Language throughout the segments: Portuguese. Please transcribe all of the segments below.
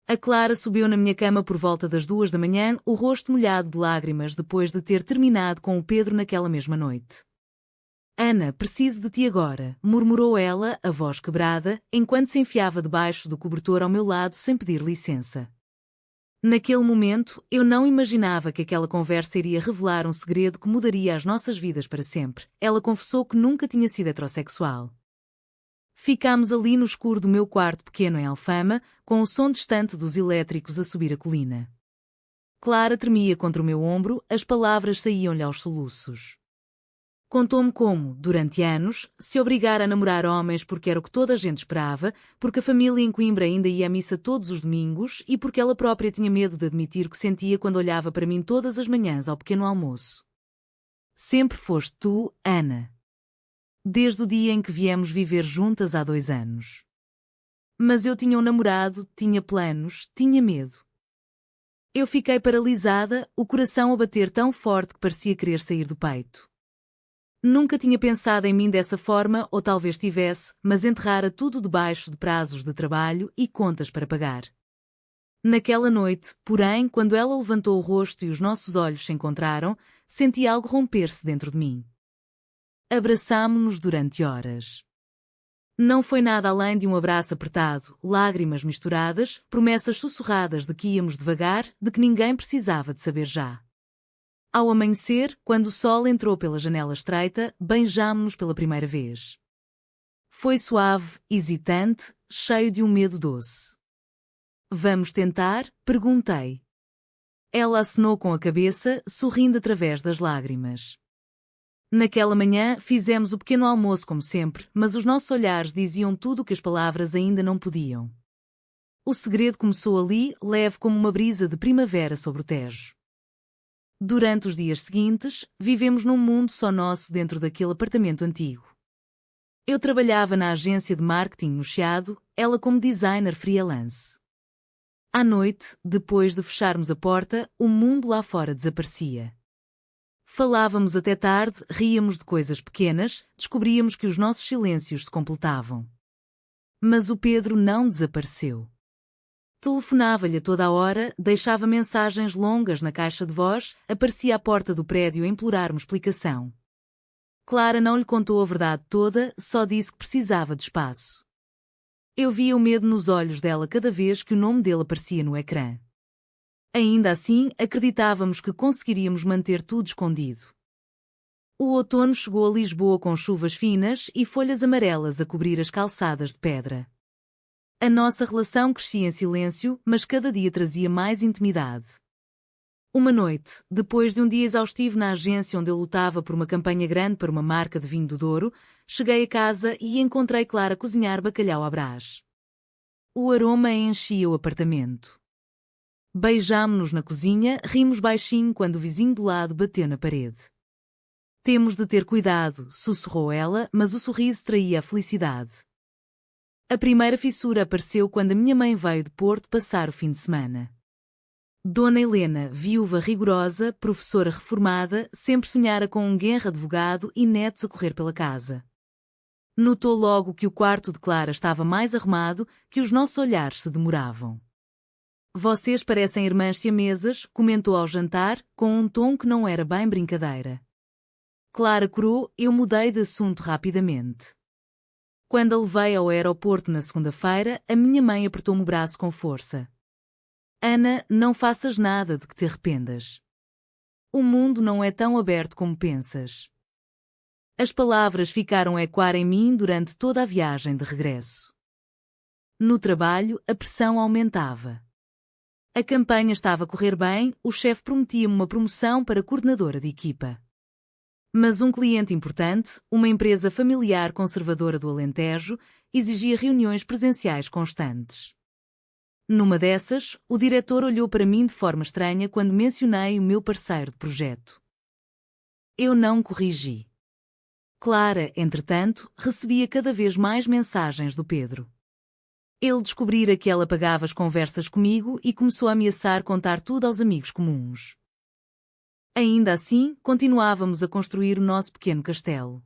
A Clara subiu na minha cama por volta das 2 da manhã, o rosto molhado de lágrimas depois de ter terminado com o Pedro naquela mesma noite. Ana, preciso de ti agora, murmurou ela, a voz quebrada, enquanto se enfiava debaixo do cobertor ao meu lado sem pedir licença. Naquele momento, eu não imaginava que aquela conversa iria revelar um segredo que mudaria as nossas vidas para sempre. Ela confessou que nunca tinha sido heterossexual. Ficámos ali no escuro do meu quarto pequeno em Alfama, com o som distante dos elétricos a subir a colina. Clara tremia contra o meu ombro, as palavras saíam-lhe aos soluços. Contou-me como, durante anos, se obrigara a namorar homens porque era o que toda a gente esperava, porque a família em Coimbra ainda ia à missa todos os domingos e porque ela própria tinha medo de admitir o que sentia quando olhava para mim todas as manhãs ao pequeno almoço. Sempre foste tu, Ana. Desde o dia em que viemos viver juntas há 2 anos. Mas eu tinha um namorado, tinha planos, tinha medo. Eu fiquei paralisada, o coração a bater tão forte que parecia querer sair do peito. Nunca tinha pensado em mim dessa forma, ou talvez tivesse, mas enterrara tudo debaixo de prazos de trabalho e contas para pagar. Naquela noite, porém, quando ela levantou o rosto e os nossos olhos se encontraram, senti algo romper-se dentro de mim. Abraçámo-nos durante horas. Não foi nada além de um abraço apertado, lágrimas misturadas, promessas sussurradas de que íamos devagar, de que ninguém precisava de saber já. Ao amanhecer, quando o sol entrou pela janela estreita, beijámo-nos pela primeira vez. Foi suave, hesitante, cheio de um medo doce. Vamos tentar? Perguntei. Ela acenou com a cabeça, sorrindo através das lágrimas. Naquela manhã, fizemos o pequeno almoço como sempre, mas os nossos olhares diziam tudo o que as palavras ainda não podiam. O segredo começou ali, leve como uma brisa de primavera sobre o Tejo. Durante os dias seguintes, vivemos num mundo só nosso dentro daquele apartamento antigo. Eu trabalhava na agência de marketing no Chiado, ela como designer freelance. À noite, depois de fecharmos a porta, o mundo lá fora desaparecia. Falávamos até tarde, ríamos de coisas pequenas, descobríamos que os nossos silêncios se completavam. Mas o Pedro não desapareceu. Telefonava-lhe a toda a hora, deixava mensagens longas na caixa de voz, aparecia à porta do prédio a implorar-me explicação. Clara não lhe contou a verdade toda, só disse que precisava de espaço. Eu via o medo nos olhos dela cada vez que o nome dele aparecia no ecrã. Ainda assim, acreditávamos que conseguiríamos manter tudo escondido. O outono chegou a Lisboa com chuvas finas e folhas amarelas a cobrir as calçadas de pedra. A nossa relação crescia em silêncio, mas cada dia trazia mais intimidade. Uma noite, depois de um dia exaustivo na agência onde eu lutava por uma campanha grande para uma marca de vinho do Douro, cheguei a casa e encontrei Clara a cozinhar bacalhau à Brás. O aroma enchia o apartamento. Beijámo-nos na cozinha, rimos baixinho quando o vizinho do lado bateu na parede. Temos de ter cuidado, sussurrou ela, mas o sorriso traía a felicidade. A primeira fissura apareceu quando a minha mãe veio de Porto passar o fim de semana. Dona Helena, viúva rigorosa, professora reformada, sempre sonhara com um genro advogado e netos a correr pela casa. Notou logo que o quarto de Clara estava mais arrumado, que os nossos olhares se demoravam. Vocês parecem irmãs siamesas, comentou ao jantar, com um tom que não era bem brincadeira. Clara corou, eu mudei de assunto rapidamente. Quando a levei ao aeroporto na segunda-feira, a minha mãe apertou-me o braço com força. Ana, não faças nada de que te arrependas. O mundo não é tão aberto como pensas. As palavras ficaram a ecoar em mim durante toda a viagem de regresso. No trabalho, a pressão aumentava. A campanha estava a correr bem, o chefe prometia-me uma promoção para coordenadora de equipa. Mas um cliente importante, uma empresa familiar conservadora do Alentejo, exigia reuniões presenciais constantes. Numa dessas, o diretor olhou para mim de forma estranha quando mencionei o meu parceiro de projeto. Eu não corrigi. Clara, entretanto, recebia cada vez mais mensagens do Pedro. Ele descobrira que ela apagava as conversas comigo e começou a ameaçar contar tudo aos amigos comuns. Ainda assim, continuávamos a construir o nosso pequeno castelo.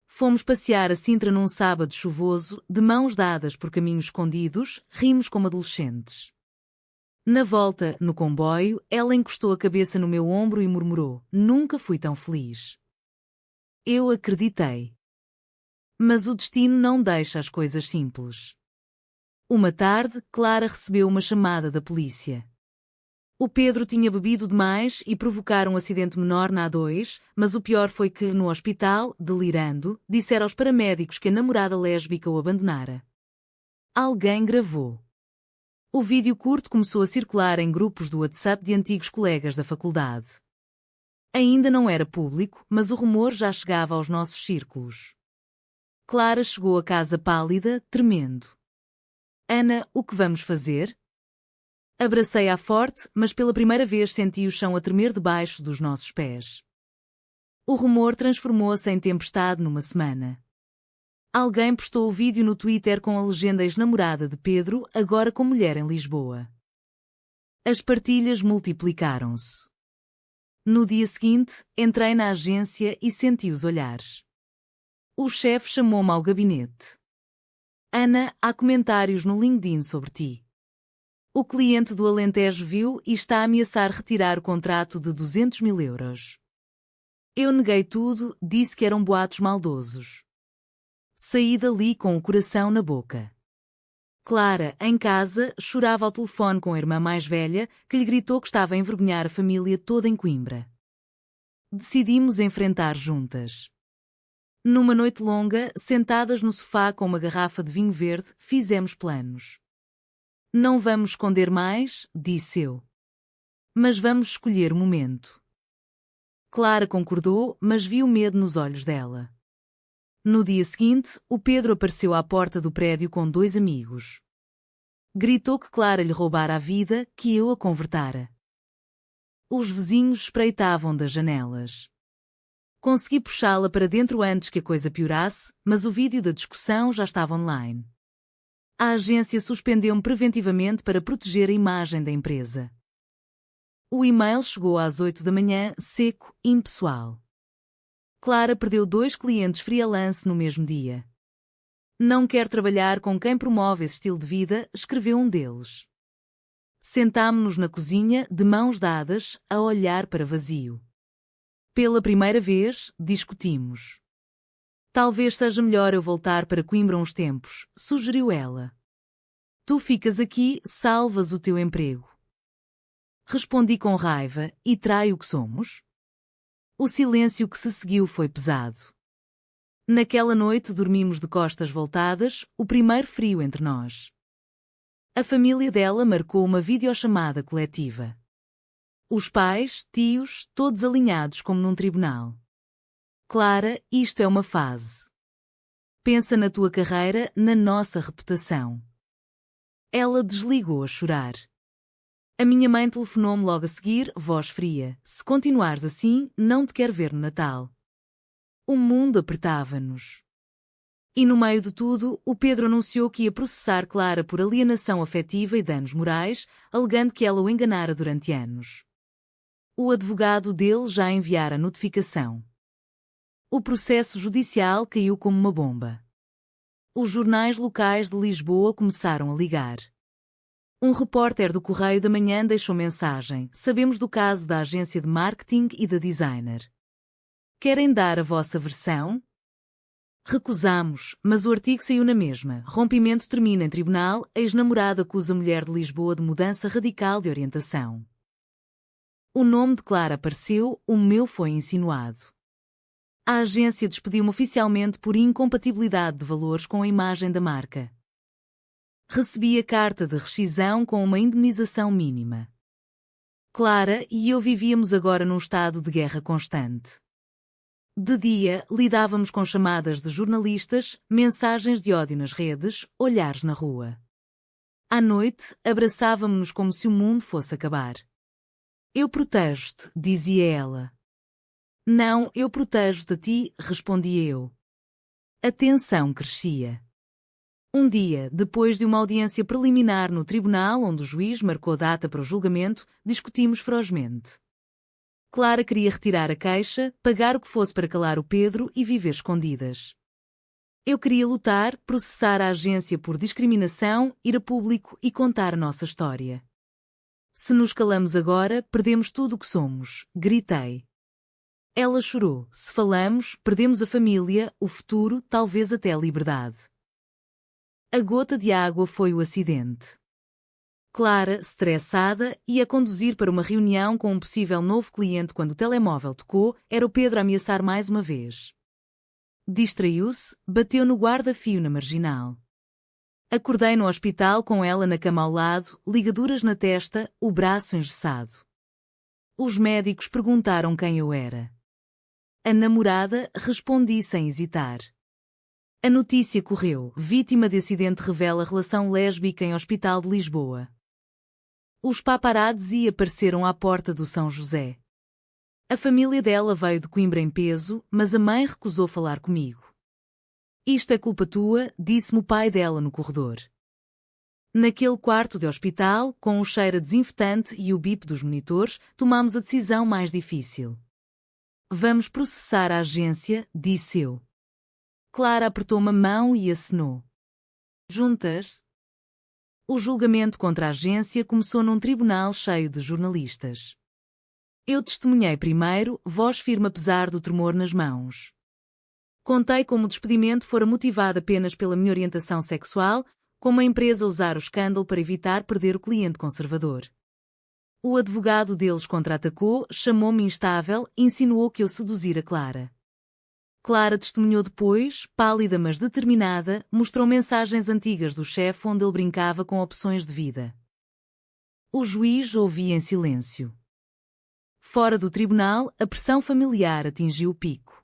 Fomos passear a Sintra num sábado chuvoso, de mãos dadas por caminhos escondidos, rimos como adolescentes. Na volta, no comboio, ela encostou a cabeça no meu ombro e murmurou: "Nunca fui tão feliz." Eu acreditei. Mas o destino não deixa as coisas simples. Uma tarde, Clara recebeu uma chamada da polícia. O Pedro tinha bebido demais e provocara um acidente menor na A2, mas o pior foi que, no hospital, delirando, dissera aos paramédicos que a namorada lésbica o abandonara. Alguém gravou. O vídeo curto começou a circular em grupos do WhatsApp de antigos colegas da faculdade. Ainda não era público, mas o rumor já chegava aos nossos círculos. Clara chegou a casa pálida, tremendo. "Ana, o que vamos fazer?" Abracei-a forte, mas pela primeira vez senti o chão a tremer debaixo dos nossos pés. O rumor transformou-se em tempestade numa semana. Alguém postou o vídeo no Twitter com a legenda "Ex-namorada de Pedro, agora com mulher em Lisboa." As partilhas multiplicaram-se. No dia seguinte, entrei na agência e senti os olhares. O chefe chamou-me ao gabinete. "Ana, há comentários no LinkedIn sobre ti. O cliente do Alentejo viu e está a ameaçar retirar o contrato de 200 mil euros." Eu neguei tudo, disse que eram boatos maldosos. Saí dali com o coração na boca. Clara, em casa, chorava ao telefone com a irmã mais velha, que lhe gritou que estava a envergonhar a família toda em Coimbra. Decidimos enfrentar juntas. Numa noite longa, sentadas no sofá com uma garrafa de vinho verde, fizemos planos. "Não vamos esconder mais", disse eu. "Mas vamos escolher o momento." Clara concordou, mas vi o medo nos olhos dela. No dia seguinte, o Pedro apareceu à porta do prédio com 2 amigos. Gritou que Clara lhe roubara a vida, que eu a convertara. Os vizinhos espreitavam das janelas. Consegui puxá-la para dentro antes que a coisa piorasse, mas o vídeo da discussão já estava online. A agência suspendeu-me preventivamente para proteger a imagem da empresa. O e-mail chegou às 8 da manhã, seco, impessoal. Clara perdeu 2 clientes freelance no mesmo dia. "Não quer trabalhar com quem promove esse estilo de vida", escreveu um deles. Sentámo-nos na cozinha, de mãos dadas, a olhar para vazio. Pela primeira vez, discutimos. "Talvez seja melhor eu voltar para Coimbra uns tempos", sugeriu ela. "Tu ficas aqui, salvas o teu emprego." Respondi com raiva: "E trai o que somos?" O silêncio que se seguiu foi pesado. Naquela noite dormimos de costas voltadas, o primeiro frio entre nós. A família dela marcou uma videochamada coletiva. Os pais, tios, todos alinhados como num tribunal. "Clara, isto é uma fase. Pensa na tua carreira, na nossa reputação." Ela desligou a chorar. A minha mãe telefonou-me logo a seguir, voz fria: "Se continuares assim, não te quero ver no Natal." O mundo apertava-nos. E no meio de tudo, o Pedro anunciou que ia processar Clara por alienação afetiva e danos morais, alegando que ela o enganara durante anos. O advogado dele já enviara a notificação. O processo judicial caiu como uma bomba. Os jornais locais de Lisboa começaram a ligar. Um repórter do Correio da Manhã deixou mensagem: "Sabemos do caso da agência de marketing e da designer. Querem dar a vossa versão?" Recusamos, mas o artigo saiu na mesma. Rompimento termina em tribunal, ex-namorada acusa mulher de Lisboa de mudança radical de orientação. O nome de Clara apareceu, o meu foi insinuado. A agência despediu-me oficialmente por incompatibilidade de valores com a imagem da marca. Recebi a carta de rescisão com uma indemnização mínima. Clara e eu vivíamos agora num estado de guerra constante. De dia, lidávamos com chamadas de jornalistas, mensagens de ódio nas redes, olhares na rua. À noite, abraçávamo-nos como se o mundo fosse acabar. "Eu protejo-te", dizia ela. "Não, eu protejo-te a ti", respondia eu. A tensão crescia. Um dia, depois de uma audiência preliminar no tribunal onde o juiz marcou data para o julgamento, discutimos ferozmente. Clara queria retirar a queixa, pagar o que fosse para calar o Pedro e viver escondidas. Eu queria lutar, processar a agência por discriminação, ir a público e contar a nossa história. Se nos calamos agora, perdemos tudo o que somos, gritei. Ela chorou. Se falamos, perdemos a família, o futuro, talvez até a liberdade. A gota de água foi o acidente. Clara, estressada, ia conduzir para uma reunião com um possível novo cliente quando o telemóvel tocou, era o Pedro a ameaçar mais uma vez. Distraiu-se, bateu no guarda-fio na marginal. Acordei no hospital com ela na cama ao lado, ligaduras na testa, o braço engessado. Os médicos perguntaram quem eu era. A namorada, respondi sem hesitar. A notícia correu, vítima de acidente revela relação lésbica em Hospital de Lisboa. Os paparazzi apareceram à porta do São José. A família dela veio de Coimbra em peso, mas a mãe recusou falar comigo. Isto é culpa tua, disse-me o pai dela no corredor. Naquele quarto de hospital, com o cheiro a desinfetante e o bip dos monitores, tomámos a decisão mais difícil. Vamos processar a agência, disse eu. Clara apertou-me a mão e acenou. Juntas? O julgamento contra a agência começou num tribunal cheio de jornalistas. Eu testemunhei primeiro, voz firme apesar do tremor nas mãos. Contei como o despedimento fora motivado apenas pela minha orientação sexual, como a empresa usar o escândalo para evitar perder o cliente conservador. O advogado deles contra-atacou, chamou-me instável, insinuou que eu seduzira Clara. Clara testemunhou depois, pálida mas determinada, mostrou mensagens antigas do chefe onde ele brincava com opções de vida. O juiz ouvia em silêncio. Fora do tribunal, a pressão familiar atingiu o pico.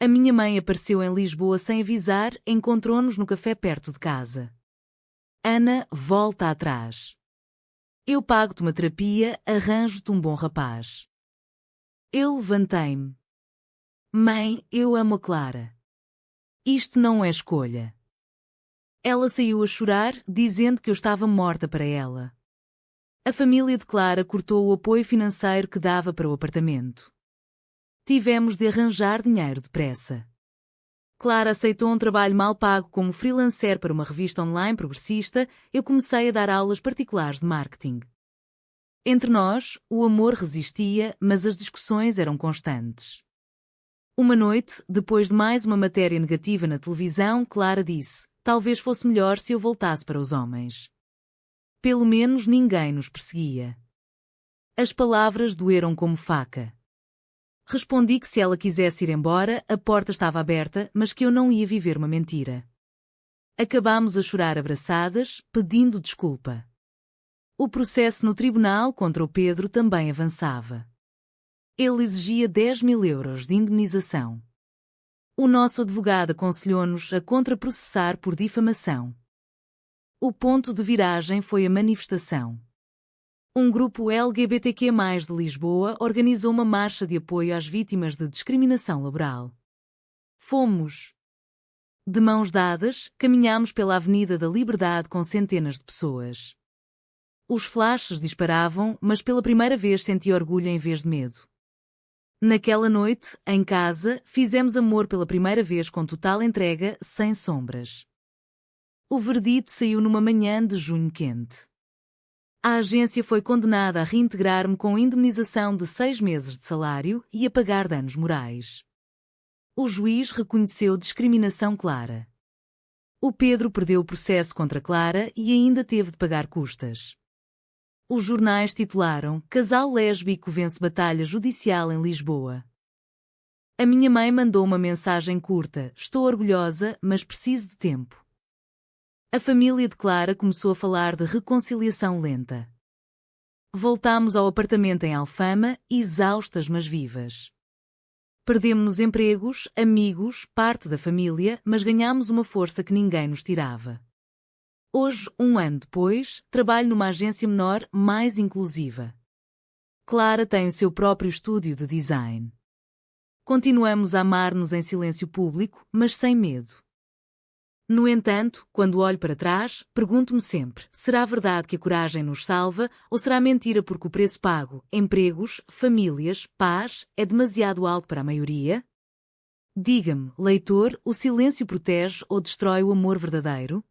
A minha mãe apareceu em Lisboa sem avisar, encontrou-nos no café perto de casa. Ana, volta atrás. Eu pago-te uma terapia, arranjo-te um bom rapaz. Eu levantei-me. Mãe, eu amo a Clara. Isto não é escolha. Ela saiu a chorar, dizendo que eu estava morta para ela. A família de Clara cortou o apoio financeiro que dava para o apartamento. Tivemos de arranjar dinheiro depressa. Clara aceitou um trabalho mal pago como freelancer para uma revista online progressista, eu comecei a dar aulas particulares de marketing. Entre nós, o amor resistia, mas as discussões eram constantes. Uma noite, depois de mais uma matéria negativa na televisão, Clara disse, talvez fosse melhor se eu voltasse para os homens. Pelo menos ninguém nos perseguia. As palavras doeram como faca. Respondi que se ela quisesse ir embora, a porta estava aberta, mas que eu não ia viver uma mentira. Acabámos a chorar abraçadas, pedindo desculpa. O processo no tribunal contra o Pedro também avançava. Ele exigia 10.000 euros de indemnização. O nosso advogado aconselhou-nos a contraprocessar por difamação. O ponto de viragem foi a manifestação. Um grupo LGBTQ+, de Lisboa organizou uma marcha de apoio às vítimas de discriminação laboral. Fomos. De mãos dadas, caminhámos pela Avenida da Liberdade com centenas de pessoas. Os flashes disparavam, mas pela primeira vez senti orgulho em vez de medo. Naquela noite, em casa, fizemos amor pela primeira vez com total entrega, sem sombras. O veredito saiu numa manhã de junho quente. A agência foi condenada a reintegrar-me com indemnização de 6 meses de salário e a pagar danos morais. O juiz reconheceu discriminação clara. O Pedro perdeu o processo contra Clara e ainda teve de pagar custas. Os jornais titularam Casal lésbico vence batalha judicial em Lisboa. A minha mãe mandou uma mensagem curta, estou orgulhosa, mas preciso de tempo. A família de Clara começou a falar de reconciliação lenta. Voltámos ao apartamento em Alfama, exaustas mas vivas. Perdemos-nos empregos, amigos, parte da família, mas ganhámos uma força que ninguém nos tirava. Hoje, um ano depois, trabalho numa agência menor, mais inclusiva. Clara tem o seu próprio estúdio de design. Continuamos a amar-nos em silêncio público, mas sem medo. No entanto, quando olho para trás, pergunto-me sempre, será verdade que a coragem nos salva ou será mentira porque o preço pago, empregos, famílias, paz, é demasiado alto para a maioria? Diga-me, leitor, o silêncio protege ou destrói o amor verdadeiro?